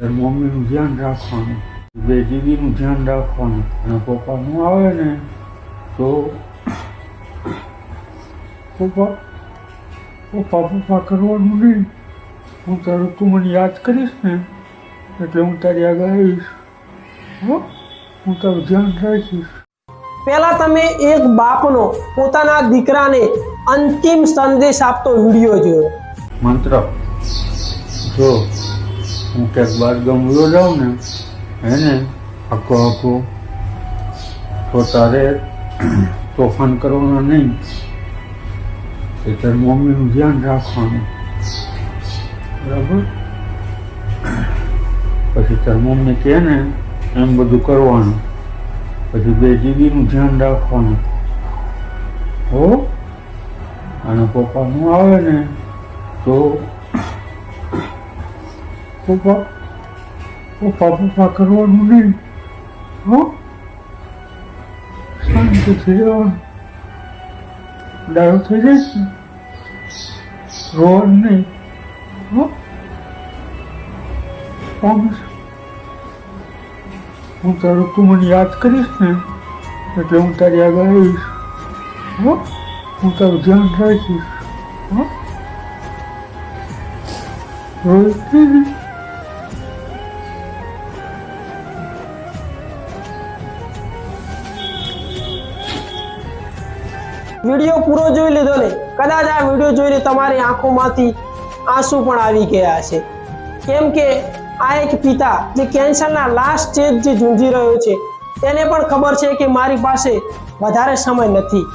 મમ્મીનું ધ્યાન રાખવાનું, બે દીદીનું ધ્યાન રાખવાનું. અને પપ્પાનું આવે ને તો પપ્પા પપ્પા પપ્પા કરવાનું નહીં. હું તારું તું મને યાદ કરીશ ને એટલે હું તારી આગળ આવીશ. હો, હું તારું ધ્યાન રાખીશ. પહેલા તમે એક બાપનો પોતાના દીકરાને અંતિમ સંદેશ આપતો વિડીયો જોયો. મંત્ર જો હું ક્યાંક બાર ગમલો જાઉં ને એને આખો તો તારે તોફાન કરવાના નહીં. એ તારી મમ્મીનું ધ્યાન રાખવાનું, બરાબર? પછી તારી મમ્મી કહે ને એમ બધું કરવાનું. પછી બે દીદીનું ધ્યાન રાખવાનું. હો, અને પપ્પાનું આવે ને તો પપ્પા પપ્પા પપ્પા કરવાનું નહીં. હો, શાંતિથી રહેવાનું. ડાયો થઈ જઈશ ને રોવાનું નહીં. હો, પ્રોમિસ. હું તારું તું મને યાદ કરીશ ને એટલે હું તારી આગળ આવીશ. હો, હું તારું ધ્યાન રાખીશ. હો, રોજ વિડીયો પૂરો જોઈ લીધો ને કદાચ આ વિડીયો જોઈને તમારી આંખોમાંથી આંસુ પણ આવી ગયા છે. કેમ કે આ એક પિતા જે કેન્સરના લાસ્ટ સ્ટેજ જે ઝૂંઝી રહ્યો છે તેને પણ ખબર છે કે મારી પાસે વધારે સમય નથી.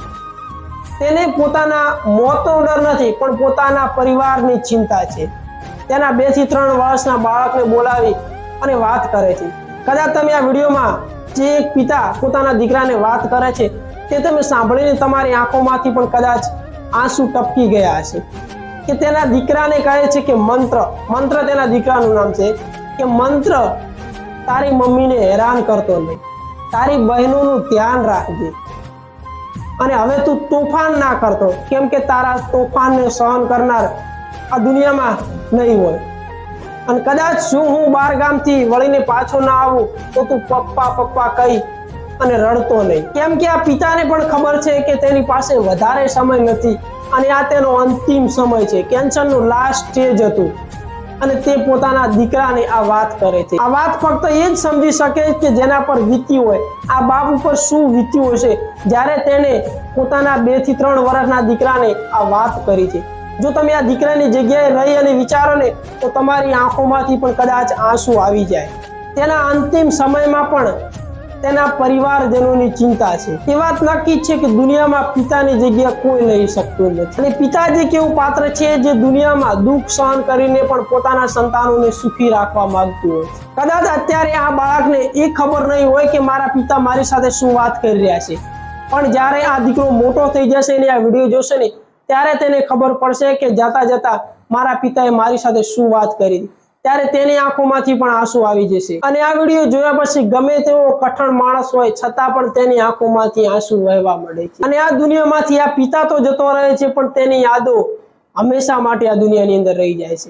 તેને પોતાના મોતનો ડર નથી પણ પોતાના પરિવારની ચિંતા છે. તેના 2 થી 3 વર્ષના બાળકને બોલાવી અને વાત કરે છે. કદાચ તમે આ વિડીયોમાં જે એક પિતા પોતાના દીકરાને વાત કરે છે તે તમે સાંભળીને તમારી આંખોમાંથી પણ કદાચ આંસુ ટપકી ગયા હશે. કે તેના દીકરાને કહે છે કે મંત્ર તેના દીકરાનું નામ છે કે મંત્ર તારી મમ્મીને હેરાન કરતો નહીં, તારી બહેનોનું ધ્યાન રાખજે અને હવે તું તોફાન ના કરતો. કેમ કે તારા તોફાનને સહન કરનાર આ દુનિયામાં નહીં હોય. અને કદાચ જો હું બહાર ગામથી વળીને પાછો ના આવું તો તું પપ્પા પપ્પા કહી અને રડતો નહીં. કેમ કે આ પિતાને પણ ખબર છે કે તેની પાસે વધારે સમય નથી અને આ તેનો અંતિમ સમય છે. કેન્સરનું લાસ્ટ સ્ટેજ હતું અને તે પોતાના દીકરાને આ વાત કરે છે. આ વાત ફક્ત એ જ સમજી શકે કે જેના પર વીત્યું હોય. આ બાપ ઉપર શું વીત્યું હશે જ્યારે તેને પોતાના 2 થી 3 વર્ષના દીકરાને આ વાત કરી છે. જો તમે આ દીકરાની જગ્યાએ રહી અને વિચારો ને તો તમારી આંખોમાંથી પણ કદાચ આંસુ આવી જાય. તેના અંતિમ સમયમાં પણ તેના પરિવારજનોની ચિંતા છે. એ વાત નક્કી છે કે દુનિયામાં પિતાની જગ્યા કોઈ લઈ શકતું નથી. અને પિતા જે કેવું પાત્ર છે જે દુનિયામાં દુઃખ સહન કરીને પણ પોતાના સંતાનોને સુખી રાખવા માંગતું હોય છે. કદાચ અત્યારે આ બાળકને એ ખબર નહીં હોય કે મારા પિતા મારી સાથે શું વાત કરી રહ્યા છે, પણ જ્યારે આ દીકરો મોટો થઈ જશે ને આ વિડીયો જોશે ને ત્યારે તેને ખબર પડશે કે જતા જતા મારા પિતાએ મારી સાથે શું વાત કરી. ત્યારે તેની આંખોમાંથી પણ આંસુ આવી જશે. અને આ વિડીયો જોયા પછી ગમે તેવો કઠણ માણસ હોય છતાં પણ તેની આંખોમાંથી આંસુ વહેવા મળે છે. અને આ દુનિયામાંથી આ પિતા તો જતો રહે છે પણ તેની યાદો હંમેશા માટે આ દુનિયાની અંદર રહી જાય છે.